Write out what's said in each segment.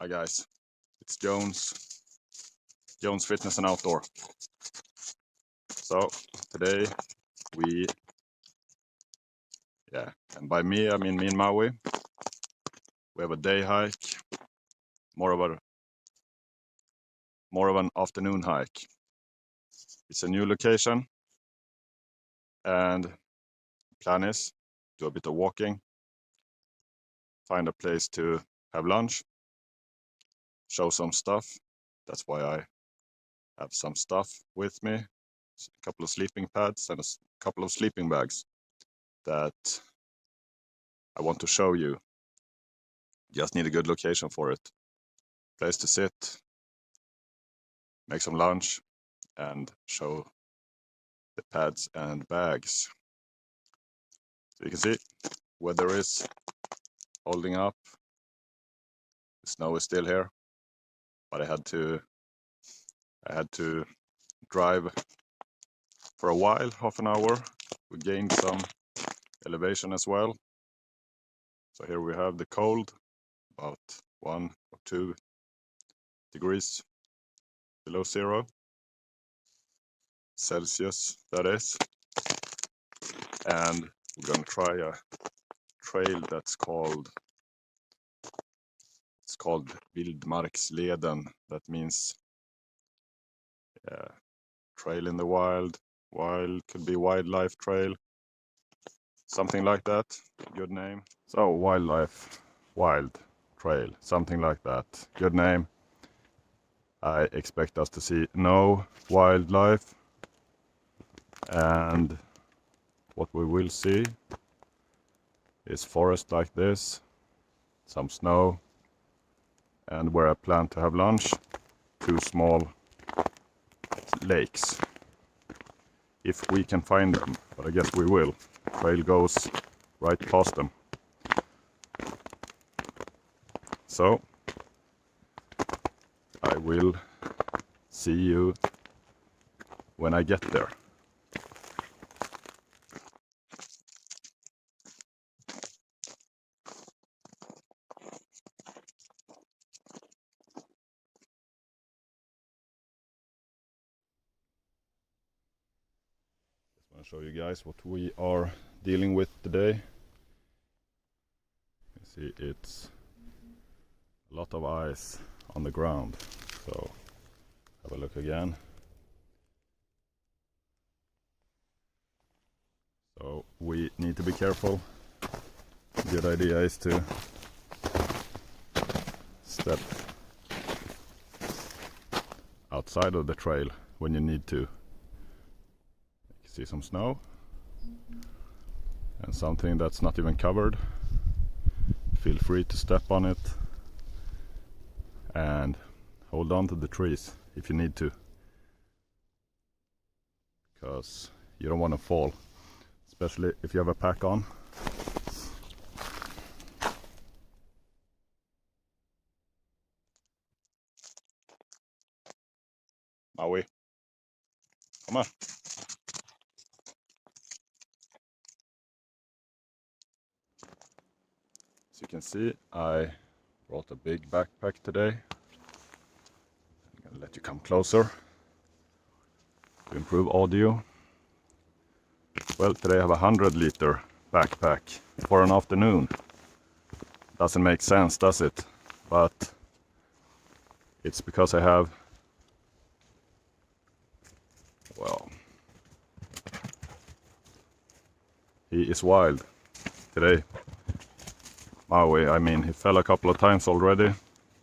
Hi guys, it's Jones Fitness and Outdoor. So today and by me I mean me and Maui. We have a day hike, more of an afternoon hike. It's a new location, and the plan is do a bit of walking, find a place to have lunch, show some stuff. That's why I have some stuff with me, a couple of sleeping pads and a couple of sleeping bags that I want to show you. Just need a good location for it. Place to sit, make some lunch, and show the pads and bags. So you can see weather is holding up. The snow is still here, but I had to drive for a while, half an hour. We gained some elevation as well. So here we have the cold, about 1 or 2 degrees below 0 Celsius, that is. And we're gonna try a trail that's called Vildmarksleden. That means trail in the wild, could be wildlife trail, something like that. Good name. So wild trail, something like that. Good name. I expect us to see no wildlife, and what we will see is forest like this, some snow, and where I plan to have lunch, 2 small lakes. If we can find them, but I guess we will. Trail goes right past them. So I will see you when I get there. Just want to show you guys what we are dealing with today. You see, it's a lot of ice on the ground. So have a look again. So we need to be careful. Good idea is to step outside of the trail when you need to. You can see some snow and something that's not even covered. Feel free to step on it and hold on to the trees if you need to, because you don't want to fall, especially if you have a pack on. Maui, come on. As you can see, I brought a big backpack today. I'm gonna let you come closer to improve audio. Well, today I have a 100-liter backpack for an afternoon. Doesn't make sense, does it? But it's because I have, well, he is wild today. Maui, I mean, he fell a couple of times already,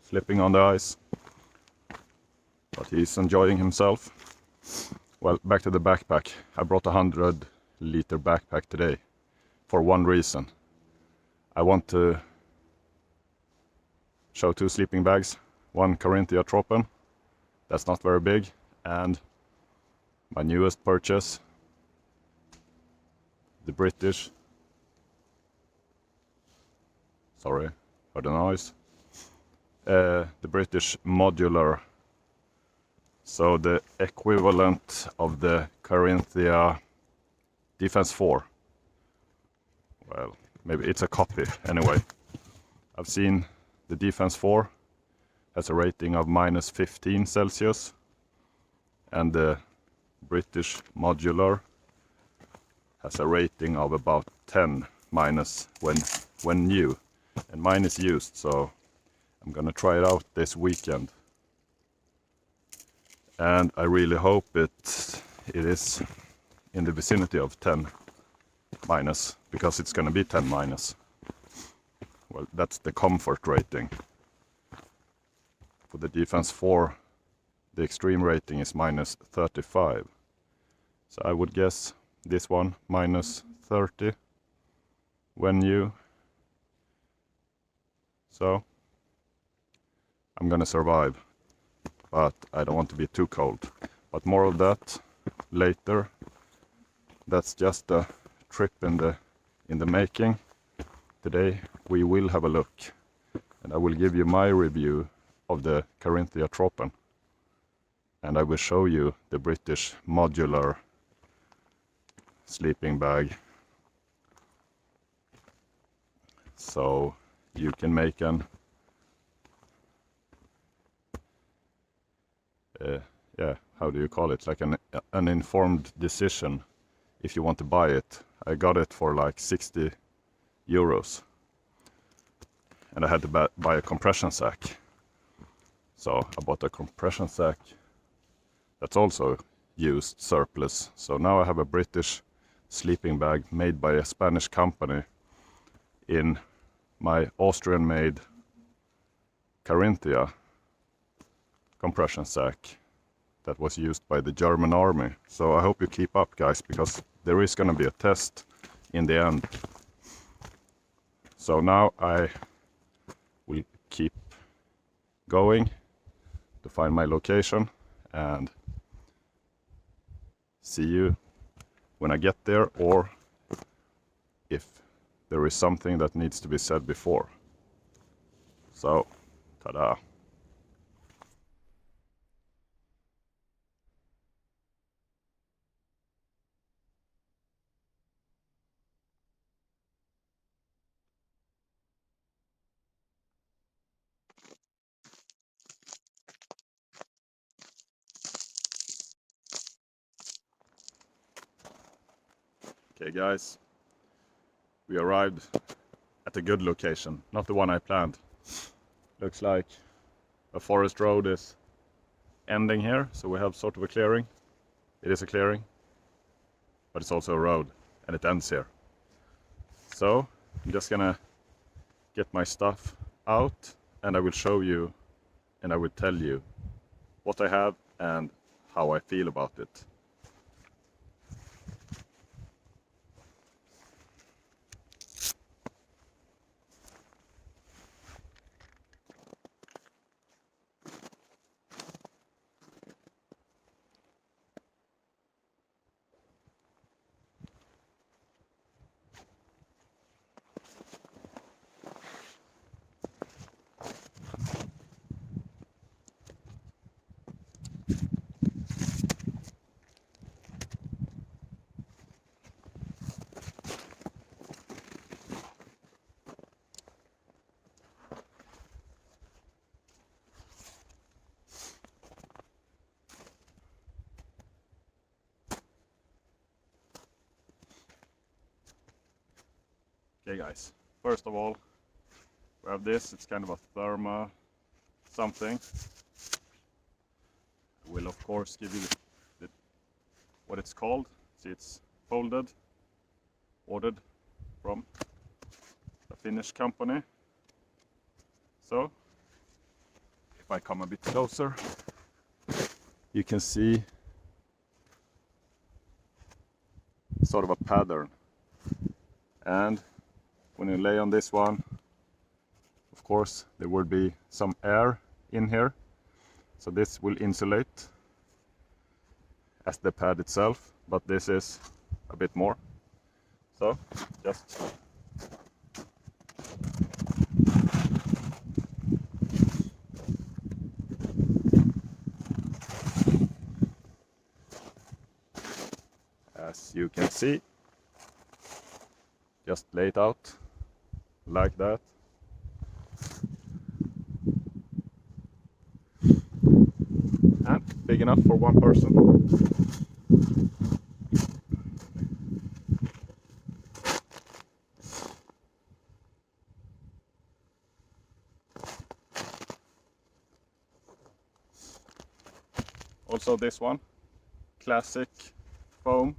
slipping on the ice, but he's enjoying himself. Well, back to the backpack. I brought a 100-liter backpack today for one reason. I want to show 2 sleeping bags, one Carinthia Tropen, that's not very big, and my newest purchase, the British, sorry for the noise, the British Modular, so the equivalent of the Carinthia Defense 4. Well, maybe it's a copy anyway. I've seen the Defense 4 has a rating of -15 Celsius, and the British Modular has a rating of about 10 minus when new, and mine is used, so I'm gonna try it out this weekend. And I really hope it is in the vicinity of 10 minus, because it's gonna be 10 minus. Well, that's the comfort rating. For the Defense 4, the extreme rating is -35. So I would guess this one -30 when new. So I'm gonna survive, but I don't want to be too cold. But more of that later. That's just a trip in the making. Today we will have a look, and I will give you my review of the Carinthia Tropen, and I will show you the British Modular sleeping bag, so you can make how do you call it, like an informed decision if you want to buy it. I got it for like 60 euros, and I had to buy a compression sack. So I bought a compression sack that's also used, surplus. So now I have a British sleeping bag made by a Spanish company in my Austrian-made Carinthia compression sack that was used by the German army. So I hope you keep up, guys, because there is gonna be a test in the end. So now I will keep going to find my location and see you when I get there, or if there is something that needs to be said before. So, ta-da! Okay, guys, we arrived at a good location, not the one I planned. Looks like a forest road is ending here, so we have sort of a clearing. It is a clearing, but it's also a road, and it ends here. So I'm just gonna get my stuff out, and I will show you, and I will tell you what I have and how I feel about it. Okay, guys, first of all, we have this. It's kind of a therma something. I will of course give you what it's called. See, it's folded, ordered from a Finnish company. So if I come a bit closer, you can see sort of a pattern, and when you lay on this one, of course there will be some air in here, so this will insulate as the pad itself, but this is a bit more. So just as you can see, just lay it out like that. enough for one person. Also this one, classic foam.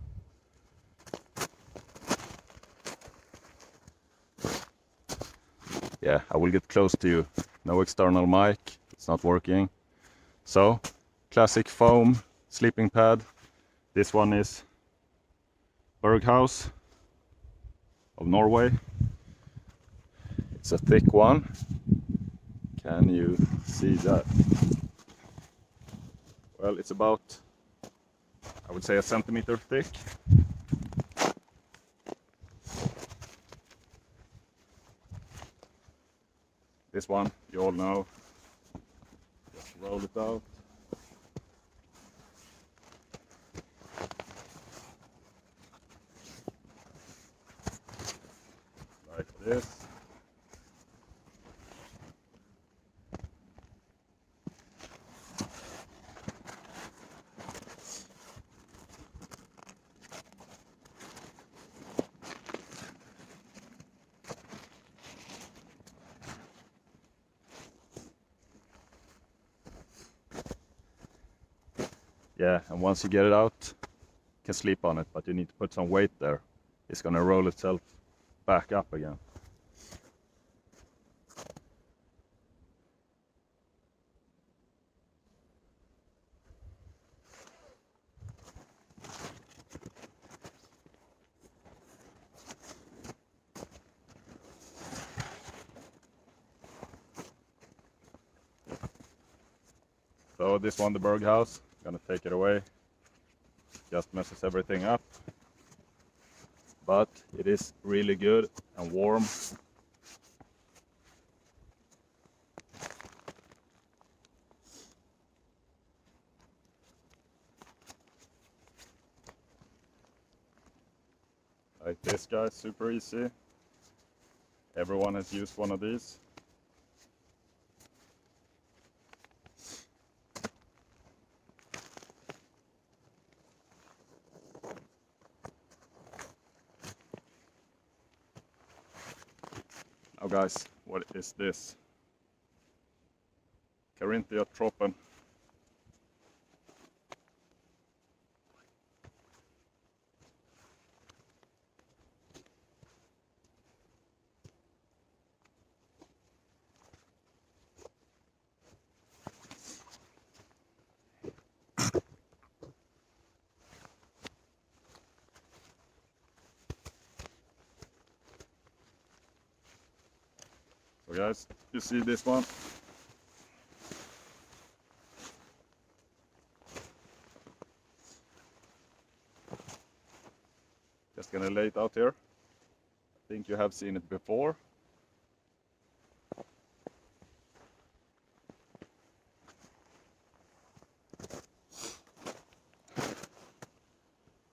Yeah, I will get close to you. No external mic, it's not working. So, classic foam sleeping pad. This one is Berghaus of Norway. It's a thick one. Can you see that? Well, it's about, I would say, a centimeter thick. This one, you all know. Just roll it out. Like this. Yeah, and once you get it out, you can sleep on it, but you need to put some weight there. It's gonna roll itself back up again. So this one, the Berghaus, gonna take it away. Just messes everything up. But it is really good and warm. Like this guy, super easy. Everyone has used one of these. Now guys, what is this? Carinthia Tropen. So guys, you see this one? Just gonna lay it out here. I think you have seen it before.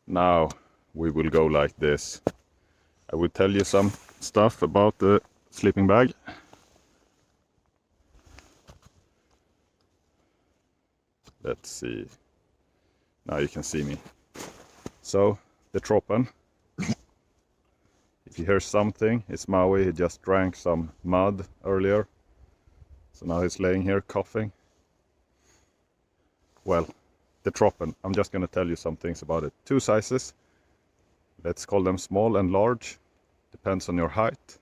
Now we will go like this. I will tell you some stuff about the sleeping bag. Let's see. Now you can see me. So, the Tropen. If you hear something, it's Maui. He just drank some mud earlier. So now he's laying here coughing. Well, the Tropen. I'm just going to tell you some things about it. Two sizes. Let's call them small and large. Depends on your height.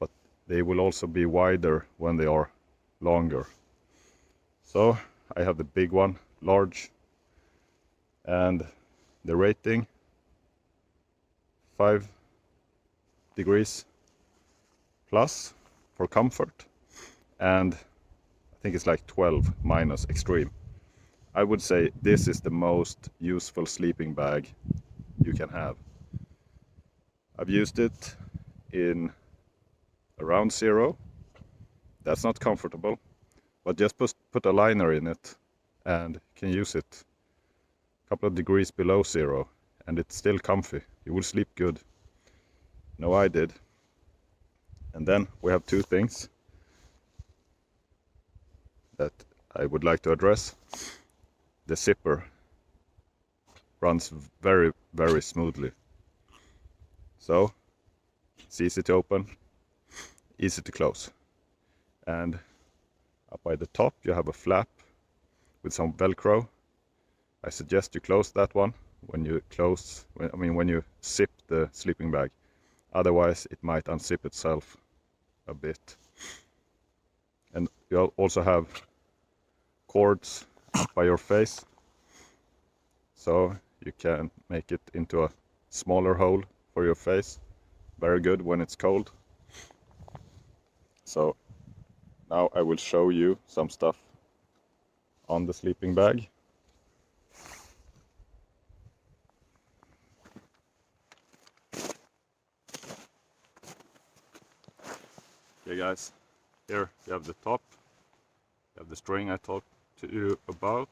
But they will also be wider when they are longer. So, I have the big one, large, and the rating 5 degrees plus for comfort, and I think it's like 12 minus extreme. I would say this is the most useful sleeping bag you can have. I've used it in around 0. That's not comfortable. But just put a liner in it and you can use it a couple of degrees below 0 and it's still comfy. You will sleep good. No, I did. And then we have two things that I would like to address. the zipper runs very, very smoothly. So it's easy to open, easy to close. And up by the top you have a flap with some Velcro. I suggest you close that one when you when you zip the sleeping bag. Otherwise it might unzip itself a bit. And you also have cords up by your face, so you can make it into a smaller hole for your face. Very good when it's cold. So now I will show you some stuff on the sleeping bag. Okay guys, here you have the top, you have the string I talked to you about,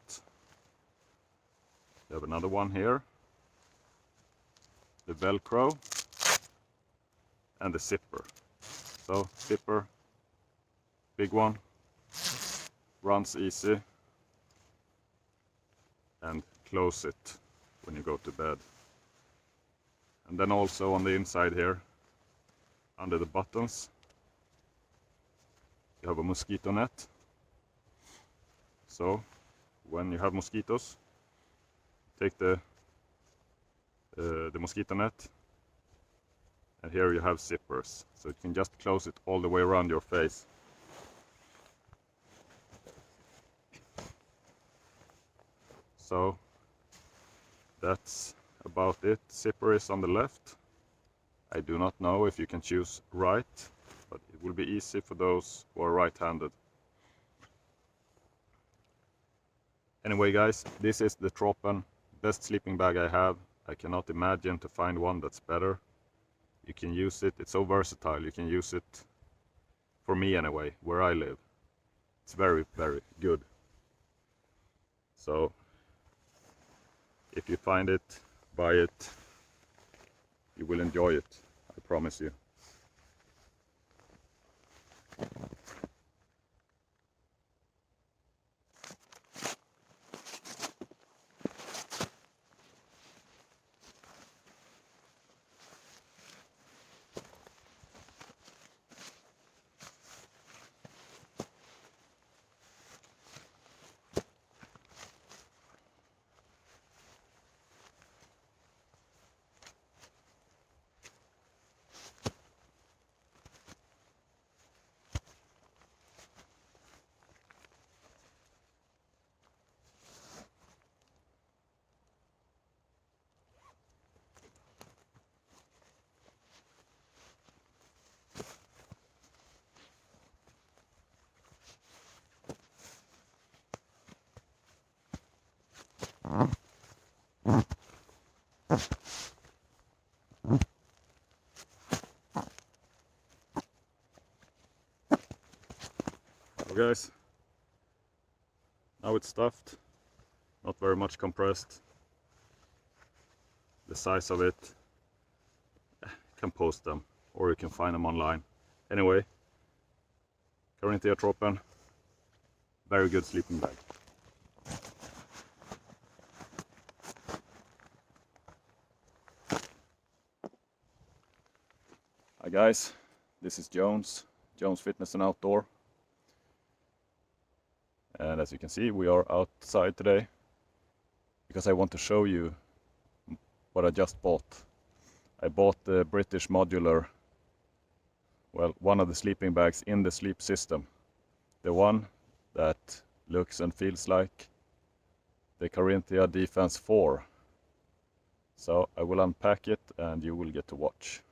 you have another one here, the Velcro, and the zipper. So zipper, big one, runs easy, and close it when you go to bed. And then also on the inside here, under the buttons, you have a mosquito net. So when you have mosquitoes, take the mosquito net, and here you have zippers, so you can just close it all the way around your face. So that's about it. Zipper is on the left. I do not know if you can choose right, but it will be easy for those who are right-handed. Anyway guys, this is the Tropen, best sleeping bag I have. I cannot imagine to find one that's better. You can use it, it's so versatile, you can use it, for me anyway, where I live. It's very, very good. So if you find it, buy it. You will enjoy it, I promise you. So guys, now it's stuffed, not very much compressed. The size of it, you can post them or you can find them online. Anyway, Carinthia Tropen, very good sleeping bag. Hi guys, this is Jones Fitness and Outdoor. And as you can see, we are outside today because I want to show you what I just bought. I bought the British Modular, well, one of the sleeping bags in the sleep system. The one that looks and feels like the Carinthia Defense 4. So I will unpack it and you will get to watch.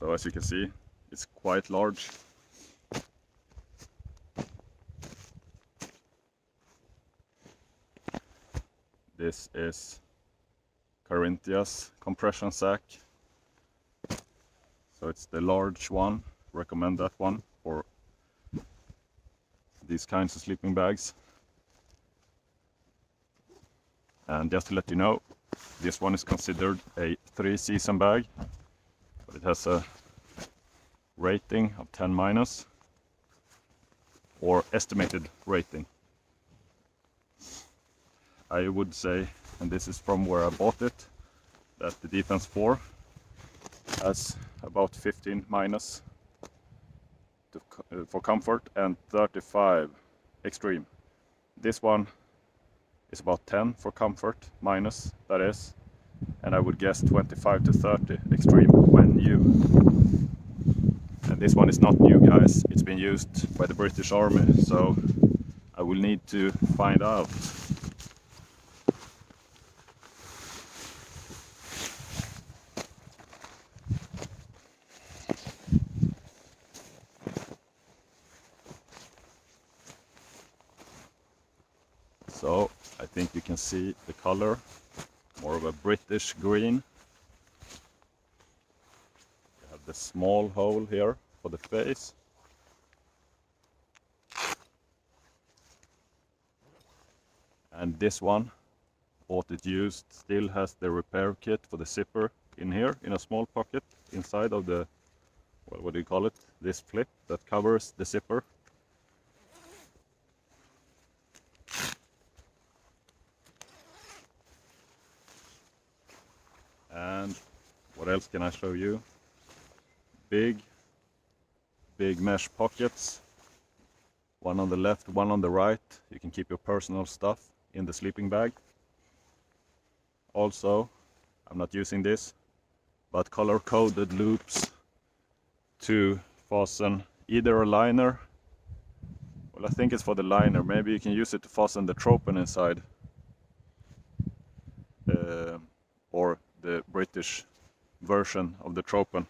So as you can see, it's quite large. This is Carinthia's compression sack. So it's the large one. Recommend that one for these kinds of sleeping bags. And just to let you know, this one is considered a 3-season bag, but it has a rating of 10 minus, or estimated rating. I would say, and this is from where I bought it, that the Defense 4 has about 15 minus for comfort and 35 extreme. This one is about 10 for comfort minus, that is, and I would guess 25 to 30 extreme when new. And this one is not new, guys. It's been used by the British Army, so I will need to find out. So I think you can see the color, more of a British green. You have the small hole here for the face. And this one, bought it used, still has the repair kit for the zipper in here, in a small pocket inside of the, well, what do you call it? This flip that covers the zipper. And what else can I show you? Big mesh pockets. One on the left, one on the right. You can keep your personal stuff in the sleeping bag. Also, I'm not using this, but color-coded loops to fasten either a liner. Well, I think it's for the liner. Maybe you can use it to fasten the Tropen inside. Or the British version of the Tropen.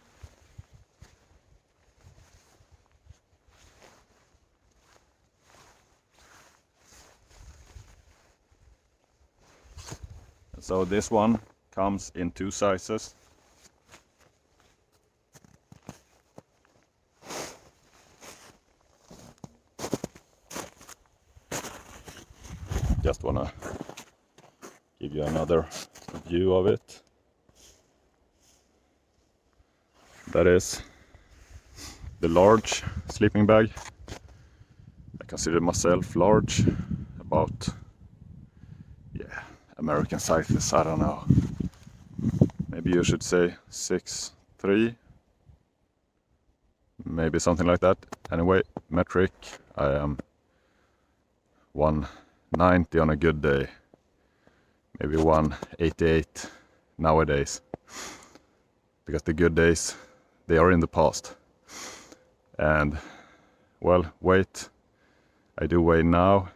So this one comes in 2 sizes. Just wanna give you another view of it. That is the large sleeping bag. I consider myself large, about, yeah, American sizes, I don't know. Maybe you should say 6'3", maybe something like that. Anyway, metric, I am 190 on a good day, maybe 188 nowadays, because the good days, they are in the past. And well, weight, I do weigh now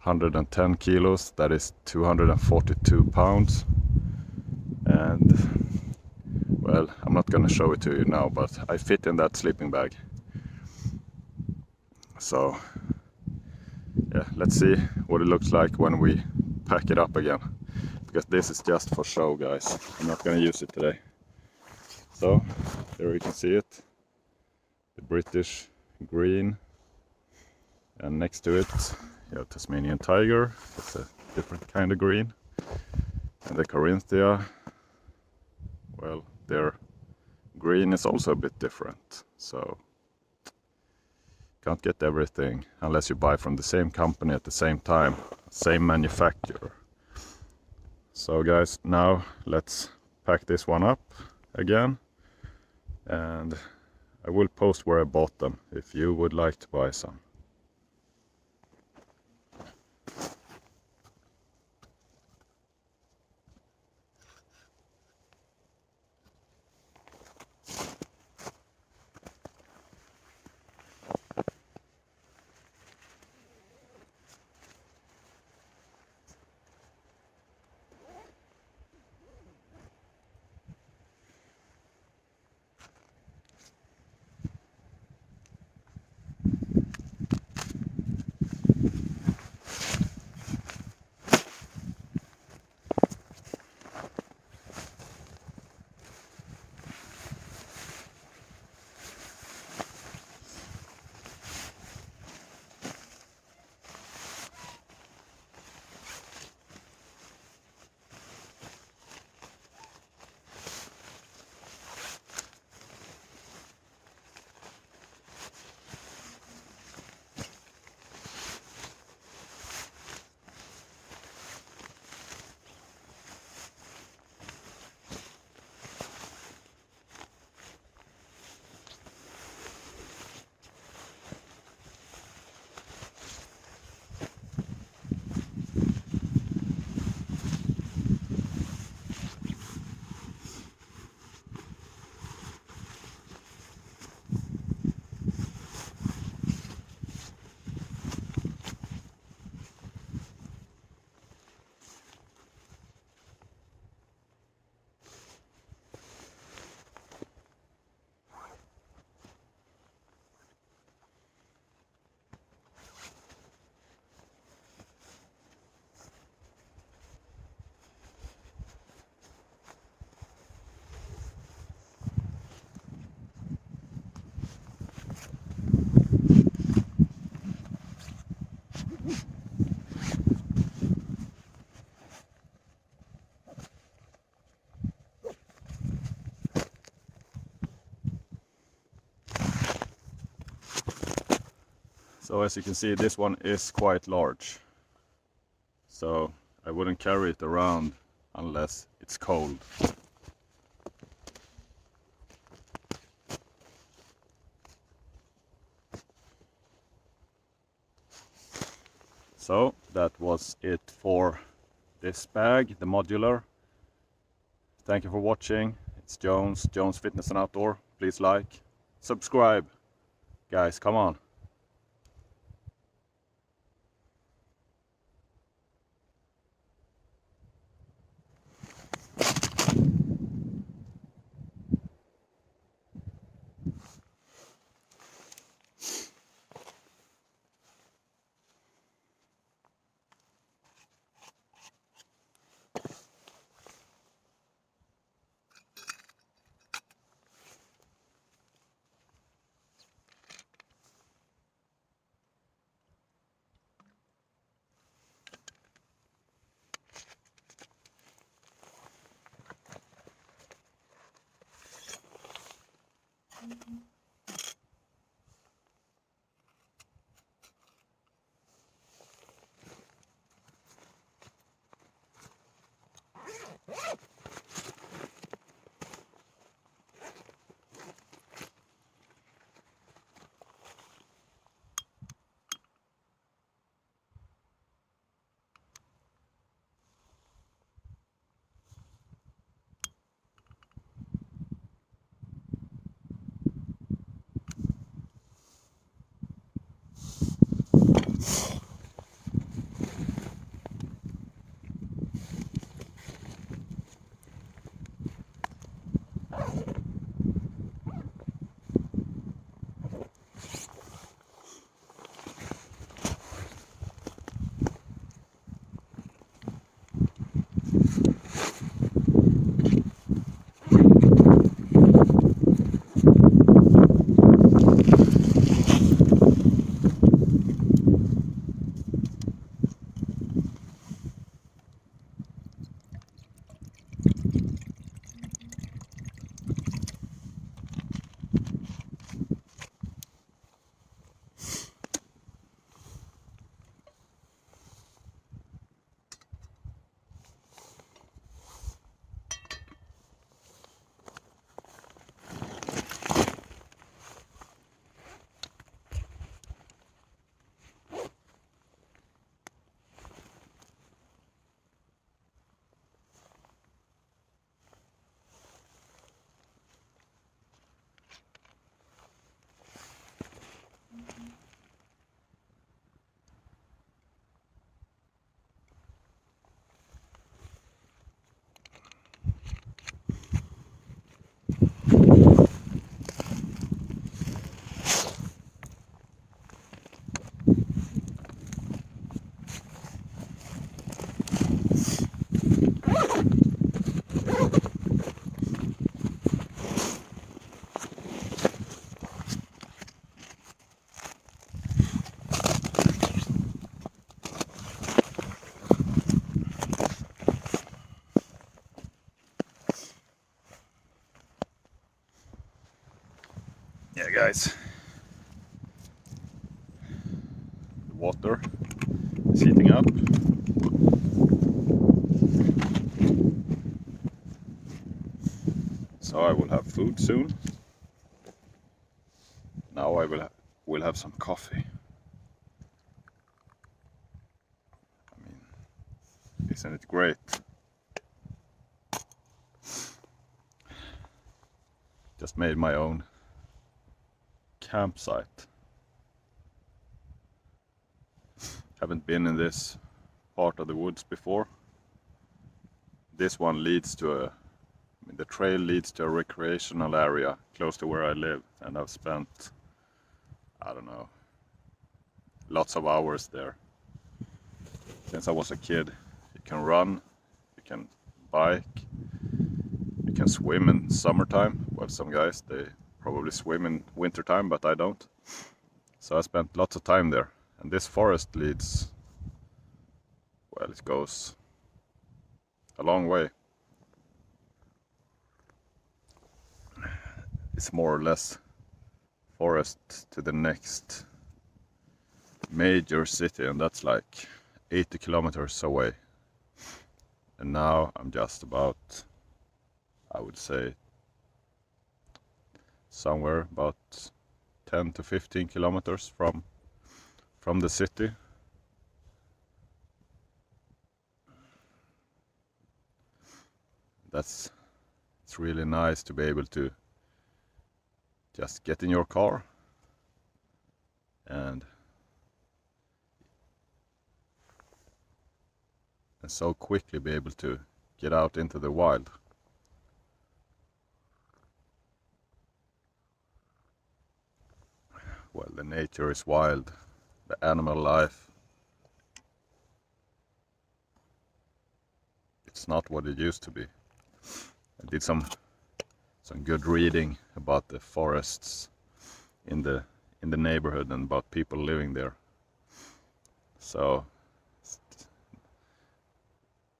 110 kilos, that is 242 pounds. And well, I'm not gonna show it to you now, but I fit in that sleeping bag. So yeah, let's see what it looks like when we pack it up again, because this is just for show, guys. I'm not gonna use it today. So there you can see it, the British green, and next to it you have Tasmanian tiger. It's a different kind of green. And the Carinthia, well, their green is also a bit different. So can't get everything unless you buy from the same company at the same time, same manufacturer. So guys, now let's pack this one up again, and I will post where I bought them if you would like to buy some. So as you can see, this one is quite large, so I wouldn't carry it around unless it's cold. So that was it for this bag, the Modular. Thank you for watching. It's Jones Fitness and Outdoor. Please like, subscribe. Guys, come on. Yeah, guys, the water is heating up. So I will have food soon. Now I will have some coffee. I mean, isn't it great? Just made my own campsite. Haven't been in this part of the woods before. This one leads to the trail leads to a recreational area close to where I live, and I've spent, I don't know, lots of hours there. Since I was a kid, you can run, you can bike, you can swim in summertime. Well, some guys, they probably swim in wintertime, but I don't. So I spent lots of time there, And this forest leads, well, it goes a long way. It's more or less forest to the next major city, and that's like 80 kilometers away. And now I'm just about, I would say, somewhere about 10 to 15 kilometers from the city. It's really nice to be able to just get in your car and so quickly be able to get out into the wild. Well, the nature is wild, the animal life, it's not what it used to be. I did some good reading about the forests in the neighborhood and about people living there. So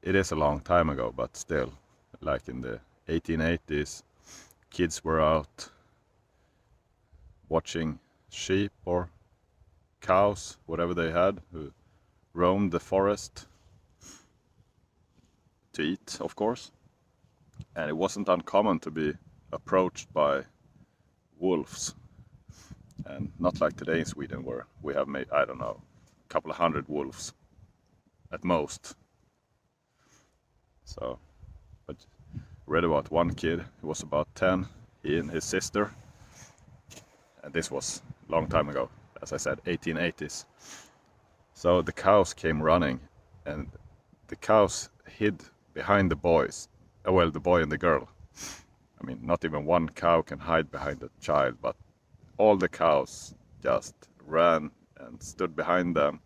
it is a long time ago, but still, like in the 1880s, kids were out watching sheep or cows, whatever they had, who roamed the forest to eat, of course. And it wasn't uncommon to be approached by wolves. And not like today in Sweden, where we have made, I don't know, a couple of hundred wolves at most. So, but read about one kid who was about 10, he and his sister, and this was a long time ago, as I said, 1880s. So the cows came running, and the cows hid behind the boys, well, the boy and the girl. I mean, not even one cow can hide behind a child, but all the cows just ran and stood behind them,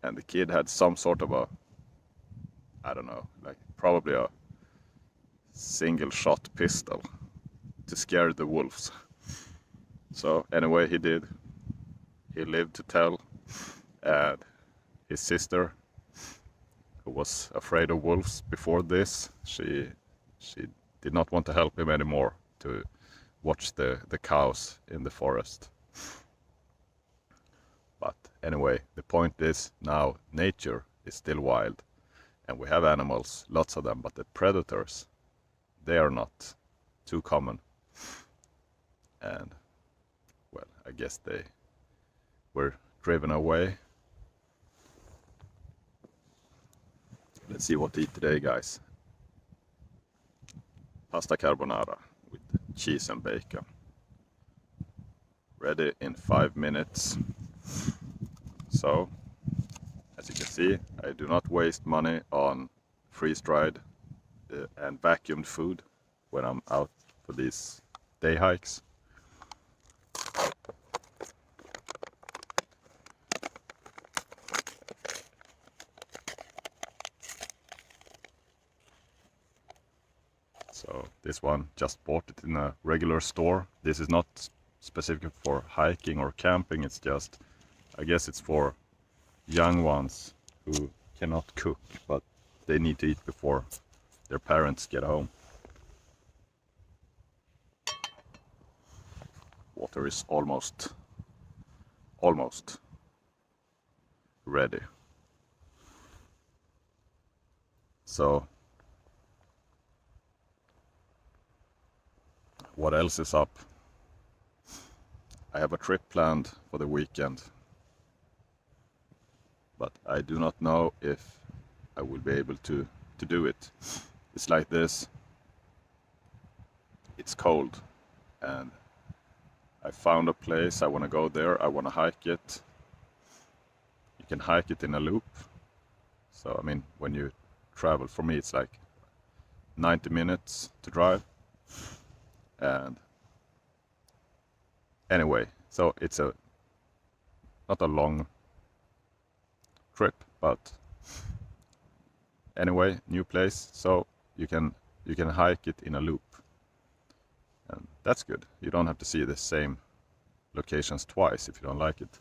and the kid had some sort of a, I don't know, like probably a single shot pistol to scare the wolves. So anyway, he did. He lived to tell, and his sister, who was afraid of wolves before this, she did not want to help him anymore to watch the cows in the forest. But anyway, the point is, now nature is still wild, and we have animals, lots of them, but the predators, they are not too common. And well, I guess they were driven away. Let's see what to eat today, guys. Pasta carbonara with cheese and bacon. Ready in 5 minutes. So, as you can see, I do not waste money on freeze-dried and vacuumed food when I'm out for these day hikes. So this one, just bought it in a regular store. This is not specific for hiking or camping, it's just, I guess it's for young ones who cannot cook, but they need to eat before their parents get home. Water is almost ready. So what else is up? I have a trip planned for the weekend, but I do not know if I will be able to do it. It's like this. It's cold, and I found a place. I want to go there. I want to hike it. You can hike it in a loop. So, I mean, when you travel, for me, it's like 90 minutes to drive. And anyway, so it's not a long trip, but anyway, new place, so you can hike it in a loop, and that's good. You don't have to see the same locations twice if you don't like it.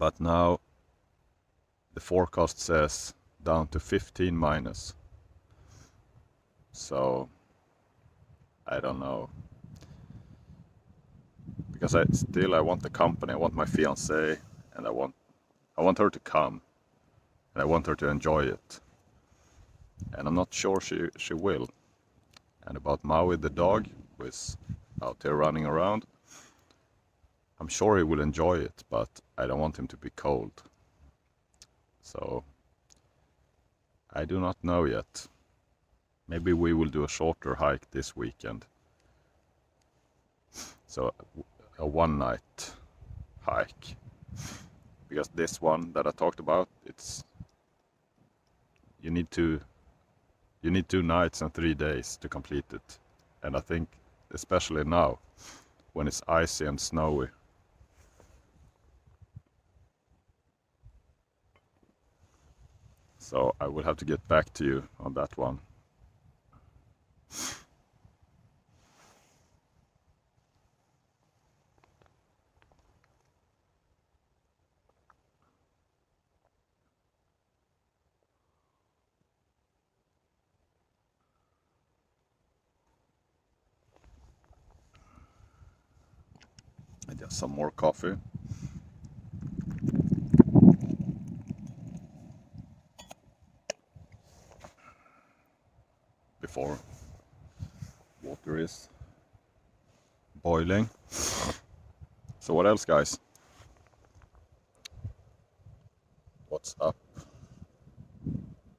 but now the forecast says down to 15 minus. So I don't know, because I want the company, I want my fiancée, and I want her to come, and I want her to enjoy it, and I'm not sure she will. And about Maui the dog, who is out there running around, I'm sure he will enjoy it, but I don't want him to be cold. So I do not know yet. Maybe we will do a shorter hike this weekend. So a one night hike. Because this one that I talked about, you need 2 nights and 3 days to complete it. And I think especially now when it's icy and snowy. So I will have to get back to you on that one. And just some more coffee. Before water is boiling. So what else, guys? What's up?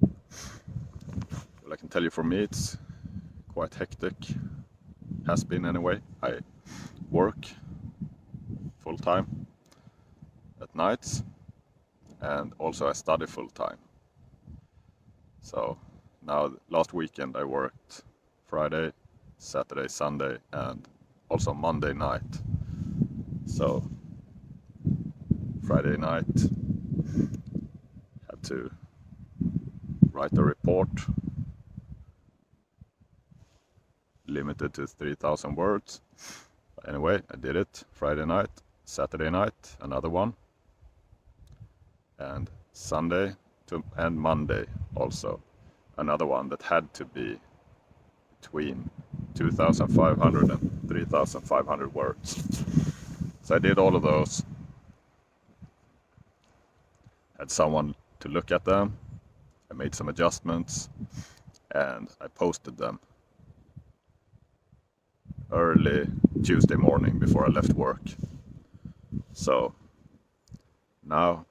Well, I can tell you, for me it's quite hectic. Has been anyway. I work full time at nights, and also I study full time. So now last weekend I worked Friday, Saturday, Sunday, and also Monday night. So Friday night had to write a report limited to 3,000 words. But anyway, I did it Friday night. Saturday night another one, and Sunday and Monday also another one that had to be between 2,500 and 3,500 words. So I did all of those, had someone to look at them, I made some adjustments, and I posted them early Tuesday morning before I left work. So now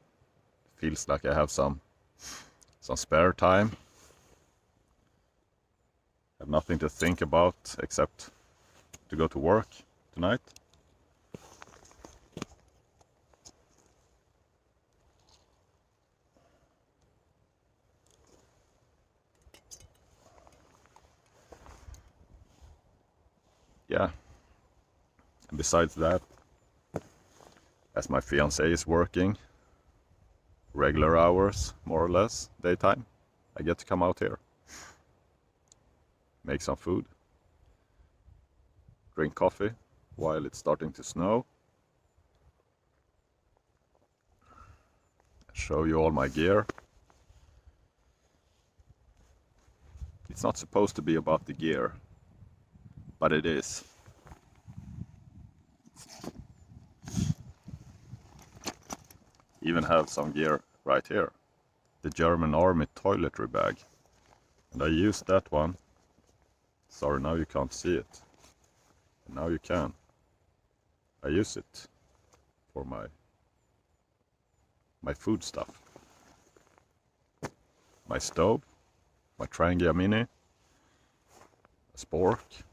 it feels like I have some spare time. I have nothing to think about except to go to work tonight. Yeah. And besides that, as my fiancée is working regular hours, more or less, daytime, I get to come out here, make some food, drink coffee while it's starting to snow, show you all my gear. It's not supposed to be about the gear, but it is. Even have some gear right here, the German Army toiletry bag, and I used that one. Sorry, now you can't see it. Now you can. I use it for my food stuff, my stove, my Carinthia Mini, a spork.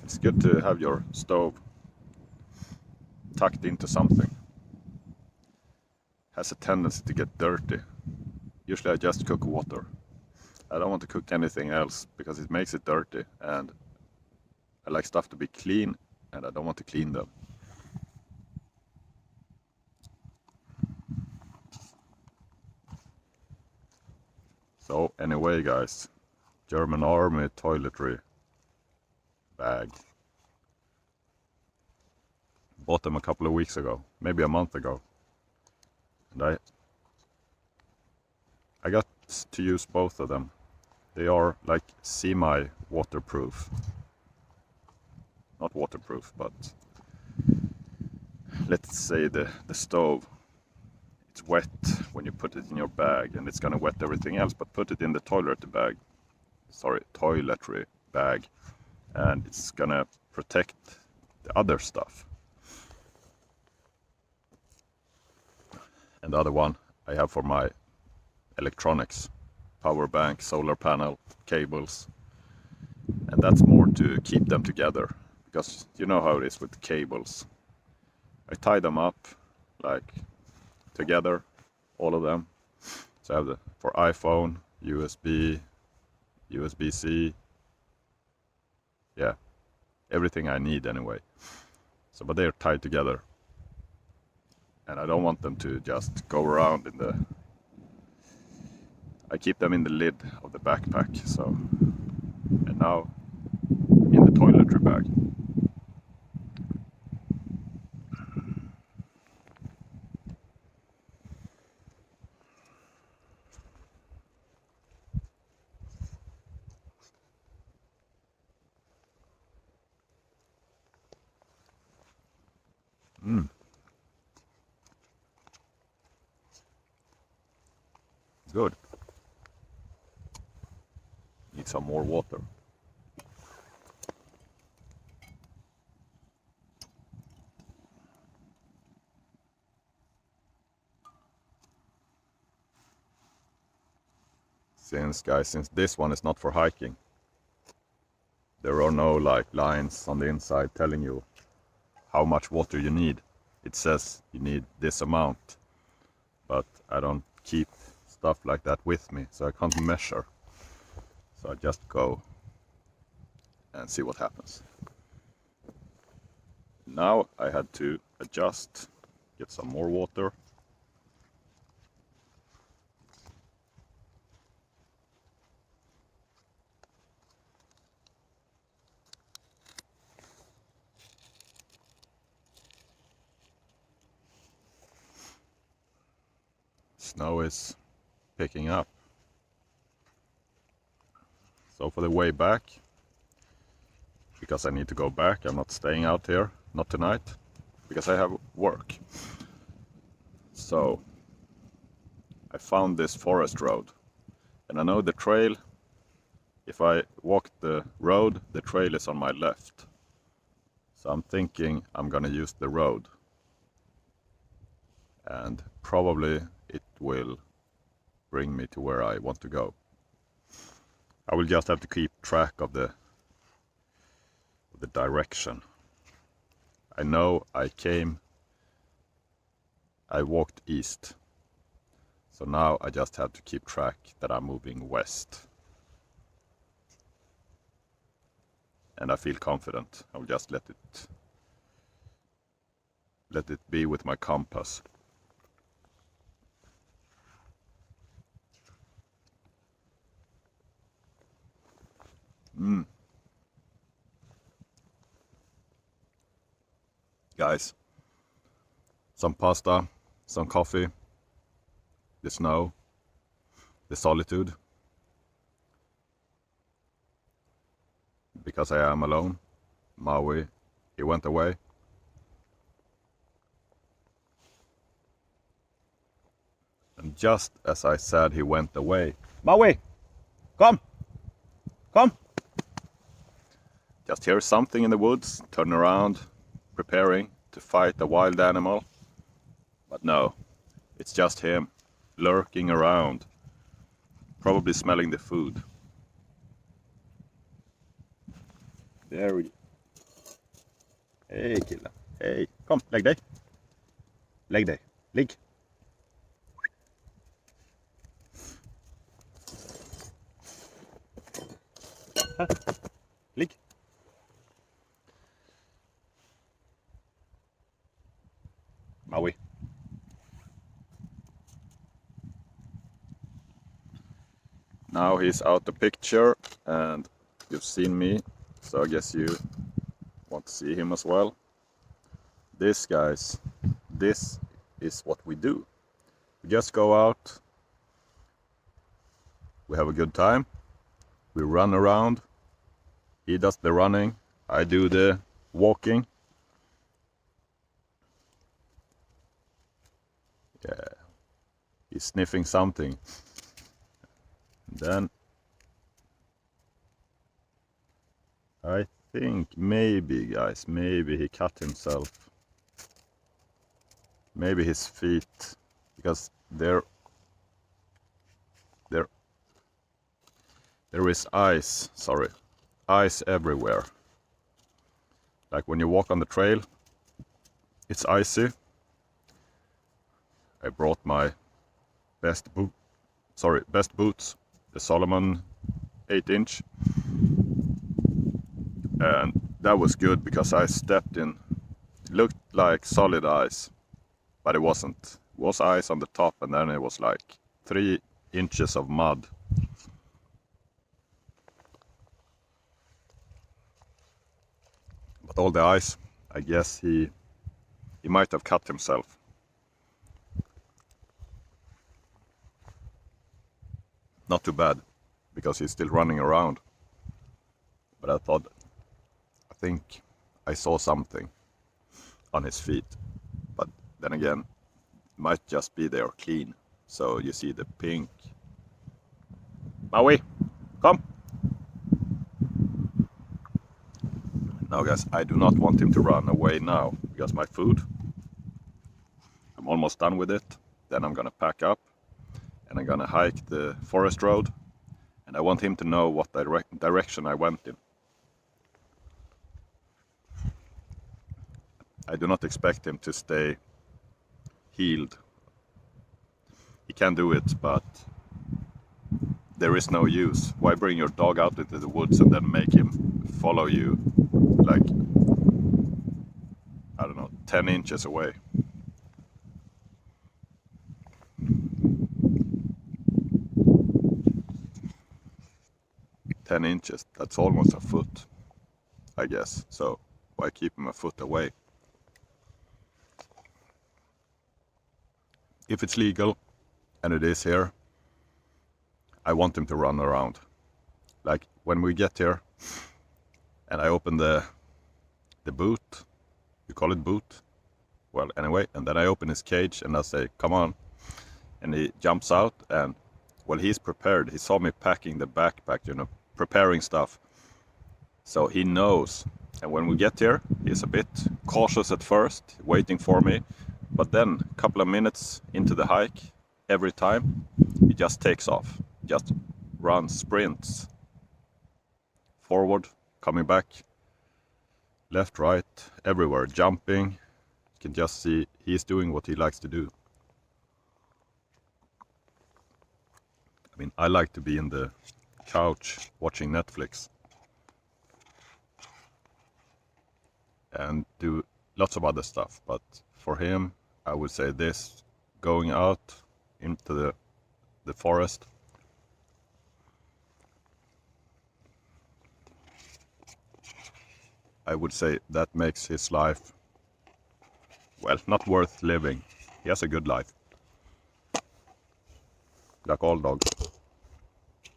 It's good to have your stove tucked into something. Has a tendency to get dirty. Usually I just cook water. I don't want to cook anything else because it makes it dirty, and I like stuff to be clean, and I don't want to clean them. So anyway, guys, German Army toiletry bag. Bought them a couple of weeks ago, maybe a month ago. And I got to use both of them. They are like semi-waterproof. Not waterproof, but let's say the stove. It's wet when you put it in your bag, and it's gonna wet everything else, but put it in the toiletry bag, and it's gonna protect the other stuff. And the other one I have for my electronics, power bank, solar panel, cables, and that's more to keep them together, because you know how it is with cables. I tie them up like together, all of them. So I have for iPhone, USB, USB-C, yeah, everything I need anyway. So, but they're tied together, and I don't want them to just go around in the. I keep them in the lid of the backpack. So, and now in the toiletry bag. Good. Need some more water. Since this one is not for hiking, there are no like lines on the inside telling you how much water you need. It says you need this amount, but I don't keep stuff like that with me, so I can't measure. So I just go and see what happens. Now I had to adjust, get some more water. Snow is picking up. So for the way back, because I need to go back, I'm not staying out here, not tonight, because I have work. So I found this forest road, and I know the trail. If I walk the road, the trail is on my left. So I'm thinking I'm gonna use the road, and probably it will bring me to where I want to go. I will just have to keep track of the direction. I know I walked east, so now I just have to keep track that I'm moving west. And I feel confident. I will just let it be with my compass. Guys, some pasta, some coffee, the snow, the solitude. Because I am alone. Maui, he went away. And just as I said he went away, Maui, come, come. Just hear something in the woods, turn around, preparing to fight a wild animal. But no, it's just him, lurking around, probably smelling the food. There we go. Hej killen, hej, kom, lägg dig. Lägg dig, ligg. Här, ligg. Maui. Now he's out the picture, and you've seen me, so I guess you want to see him as well. this, guys, this is what we do. We just go out, we have a good time, we run around. He does the running, I do the walking. Yeah, he's sniffing something. And then I think maybe, guys, maybe he cut himself. Maybe his feet, because there is ice, sorry, ice everywhere. Like when you walk on the trail, it's icy. I brought my best boots, the Salomon 8-inch. And that was good because I stepped in, it looked like solid ice, but it wasn't. It was ice on the top, and then it was like 3 inches of mud. But all the ice, I guess he might have cut himself. Not too bad, because he's still running around. But I think I saw something on his feet. But then again, it might just be they are clean. So you see the pink. Maui, come! Now, guys, I do not want him to run away now, because my food, I'm almost done with it. Then I'm gonna pack up and I'm gonna hike the forest road, and I want him to know what direction I went in. I do not expect him to stay healed. He can do it, but there is no use. Why bring your dog out into the woods and then make him follow you like, I don't know, 10 inches away? $10, that's almost a foot, I guess. So why keep him a foot away? If it's legal, and it is here, I want him to run around. Like when we get here and I open the boot, you call it boot? Well, anyway, and then I open his cage and I say, come on. And he jumps out, and well, he's prepared. He saw me packing the backpack, you know, preparing stuff. So he knows. And when we get here, he's a bit cautious at first, waiting for me. But then a couple of minutes into the hike, every time, he just takes off. Just runs, sprints. Forward, coming back, left, right, everywhere, jumping. You can just see he's doing what he likes to do. I mean, I like to be in the couch watching Netflix and do lots of other stuff, but for him, I would say this, going out into the forest, I would say that makes his life, well, not worth living. He has a good life, like all dogs.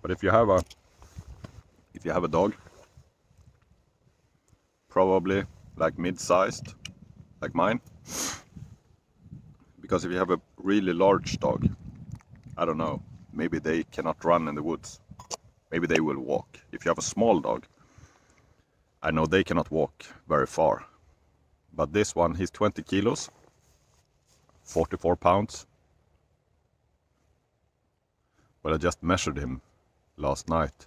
But if you have a dog, probably like mid-sized, like mine, because if you have a really large dog, I don't know, maybe they cannot run in the woods. Maybe they will walk. If you have a small dog, I know they cannot walk very far. But this one, he's 20 kilos, 44 pounds. Well, I just measured him last night.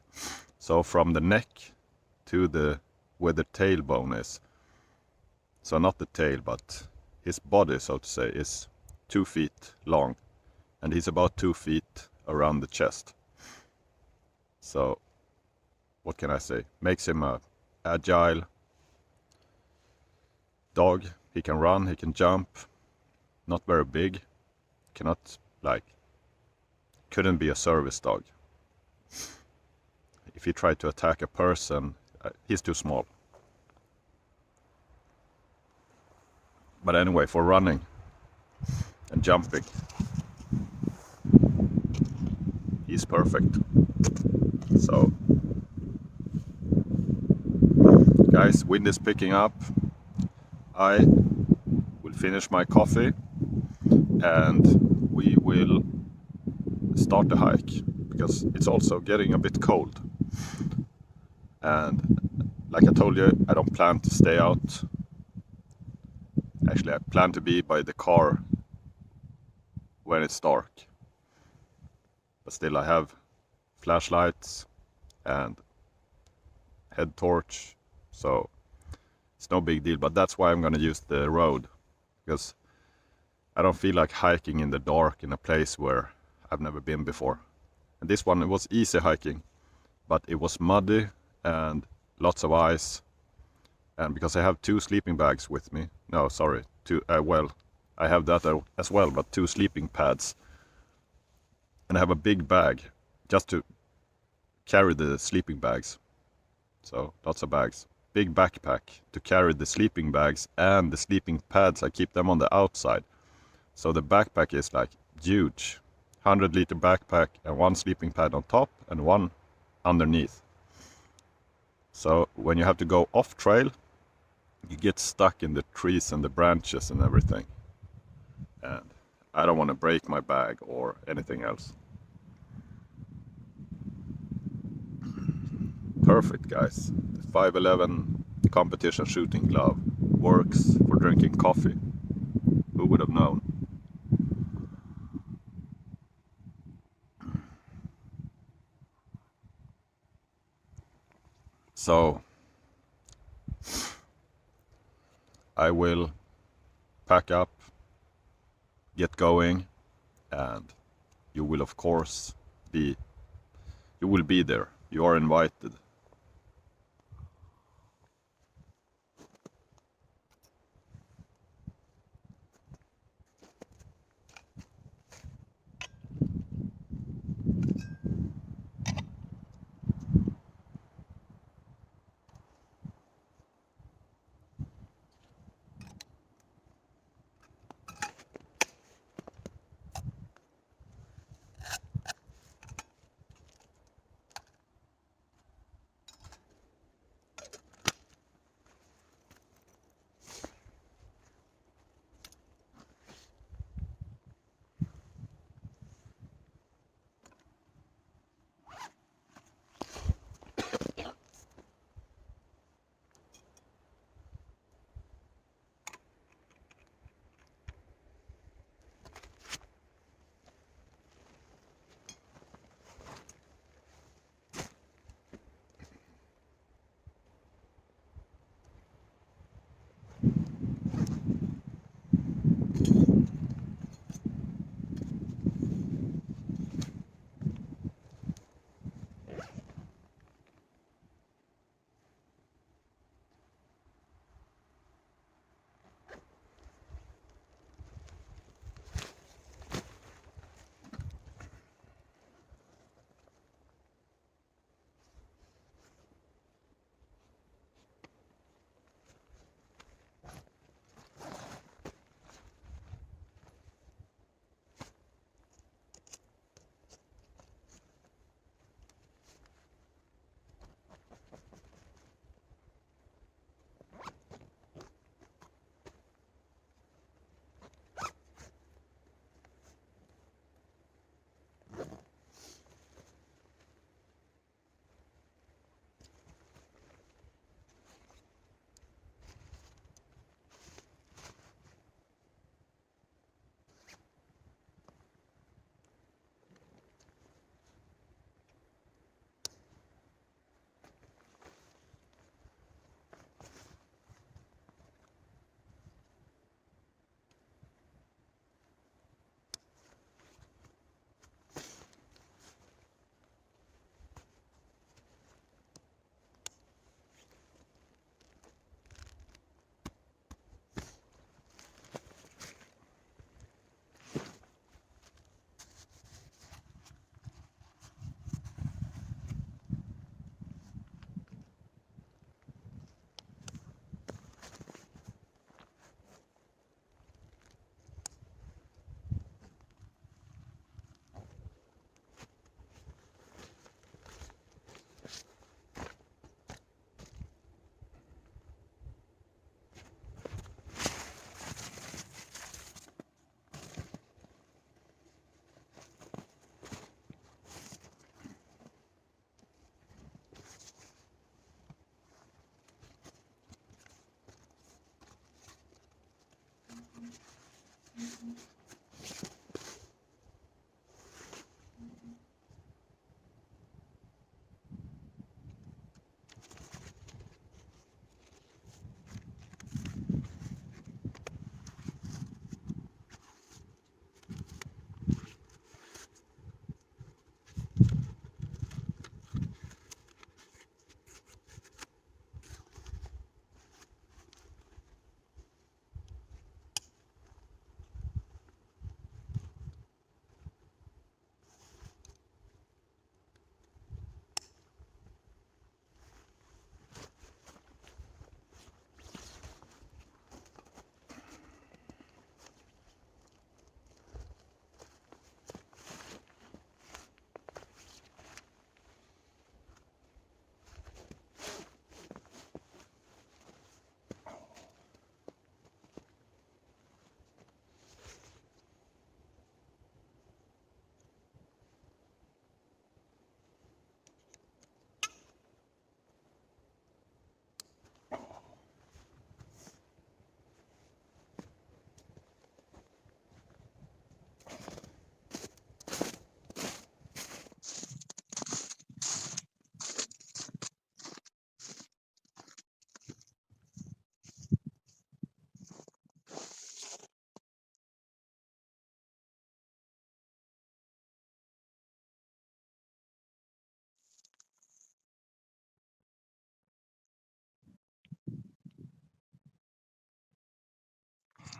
So from the neck to where the tailbone is, so not the tail, but his body, so to say, is 2 feet long, and he's about 2 feet around the chest. So what can I say? Makes him a agile dog. He can run, he can jump, not very big, cannot, like, couldn't be a service dog. If he tried to attack a person, he's too small. But anyway, for running and jumping, he's perfect. So, guys, wind is picking up. I will finish my coffee and we will start the hike, because it's also getting a bit cold. And like I told you, I don't plan to stay out. Actually, I plan to be by the car when it's dark. But still, I have flashlights and head torch, so it's no big deal. But that's why I'm gonna use the road, because I don't feel like hiking in the dark in a place where I've never been before. And this one, it was easy hiking, but it was muddy and lots of ice. And because I have 2 sleeping bags with me, no, sorry, 2, well, I have that as well, but 2 sleeping pads. And I have a big bag just to carry the sleeping bags. So lots of bags. Big backpack to carry the sleeping bags and the sleeping pads. I keep them on the outside. So the backpack is like huge. 100-liter backpack and 1 sleeping pad on top and 1 underneath. So when you have to go off trail, you get stuck in the trees and the branches and everything. And I don't want to break my bag or anything else. Perfect, guys. The 511 competition shooting glove works for drinking coffee. Who would have known? So I will pack up, get going, and you will of course be there. You are invited.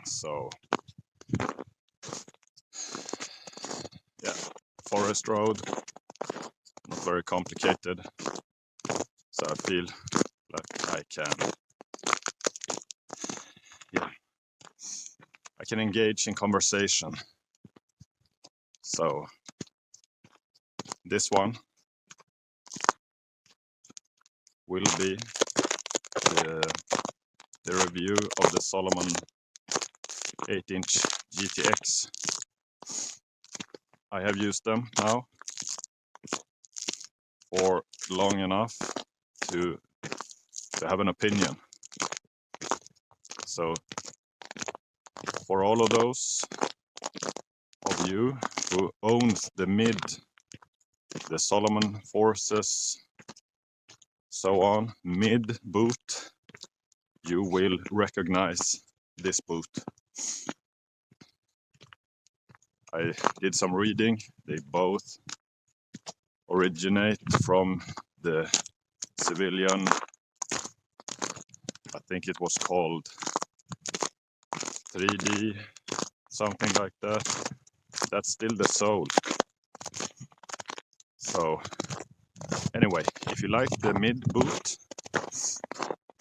So yeah, forest road, not very complicated. So I feel like I can engage in conversation. So this one will be the review of the Salomon 8-inch GTX. I have used them now for long enough to have an opinion. So for all of those of you who owns the Salomon Forces so on mid boot, you will recognize this boot. I did some reading. They both originate from the civilian, I think it was called 3D, something like that. That's still the sole. So anyway, if you like the mid boot,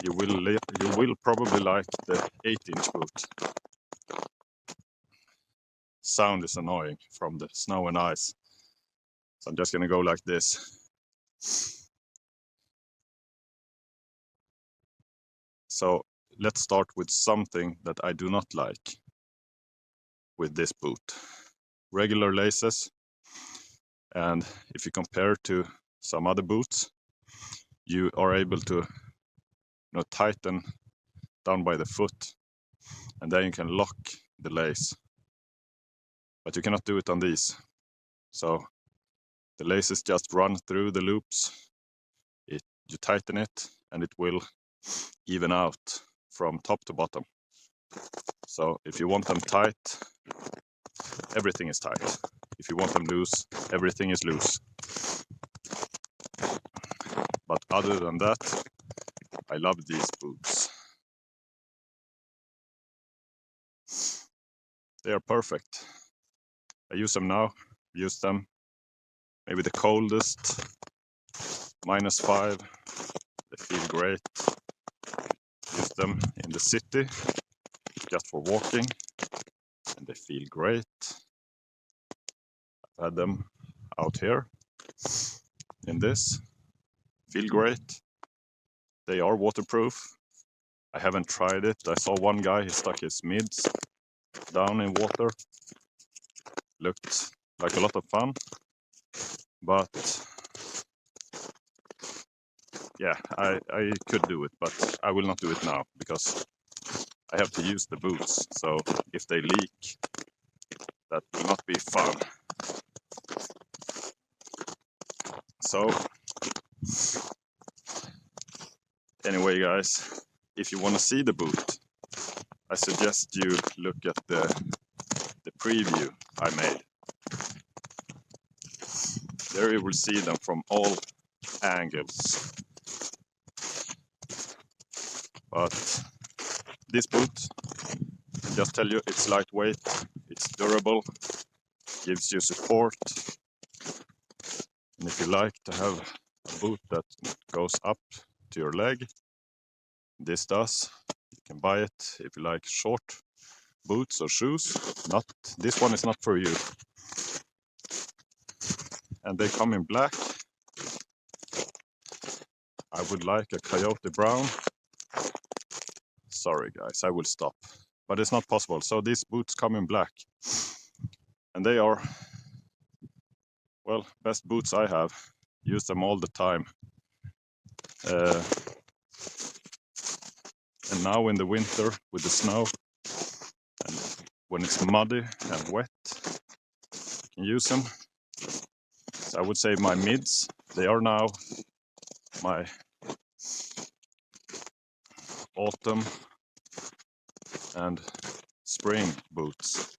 you will probably like the 8-inch boot. Sound is annoying from the snow and ice. So I'm just gonna go like this. So let's start with something that I do not like with this boot. Regular laces, and if you compare to some other boots, you are able to tighten down by the foot, and then you can lock the lace. But you cannot do it on these. So the laces just run through the loops. You tighten it, and it will even out from top to bottom. So if you want them tight, everything is tight. If you want them loose, everything is loose. But other than that, I love these boots. They are perfect. I use them now, use them maybe the coldest, -5, they feel great. Use them in the city, just for walking, and they feel great. I've had them out here, in this, feel great. They are waterproof. I haven't tried it. I saw one guy, he stuck his mids down in water. Looked like a lot of fun, but yeah, I could do it, but I will not do it now because I have to use the boots, so if they leak, that will not be fun. So anyway guys, if you want to see the boot, I suggest you look at the preview I made. There you will see them from all angles. But this boot, I just tell you, it's lightweight, it's durable, gives you support. And if you like to have a boot that goes up to your leg, this does. You can buy it if you like short boots or shoes. Not, this one is not for you. And they come in black. I would like a coyote brown. Sorry guys, I will stop. But it's not possible. So these boots come in black. And they are, well, best boots I have. Use them all the time. And now in the winter with the snow, and when it's muddy and wet, you can use them. So I would say my mids, they are now my autumn and spring boots.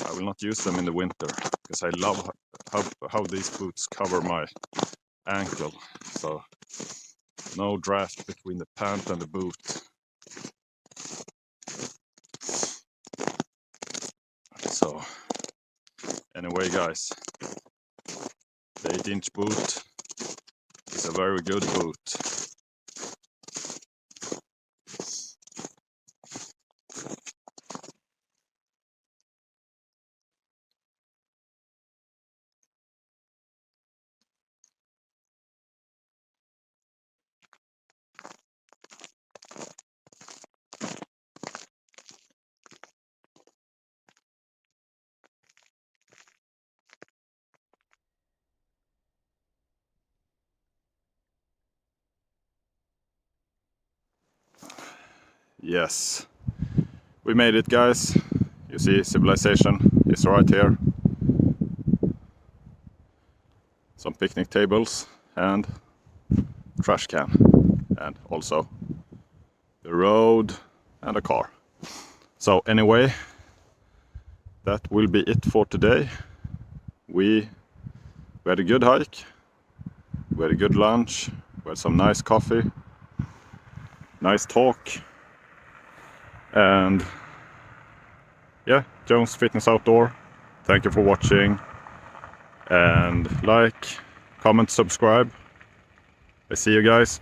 I will not use them in the winter because I love how these boots cover my ankle. So no draft between the pant and the boot. So anyway guys, the 8-inch boot is a very good boot. Yes, we made it guys. You see, civilization is right here. Some picnic tables and trash can, and also the road and a car. So anyway, that will be it for today. We had a good hike, we had a good lunch, we had some nice coffee, nice talk, and yeah, Jones Fitness Outdoor. Thank you for watching, and like, comment, subscribe. I see you guys.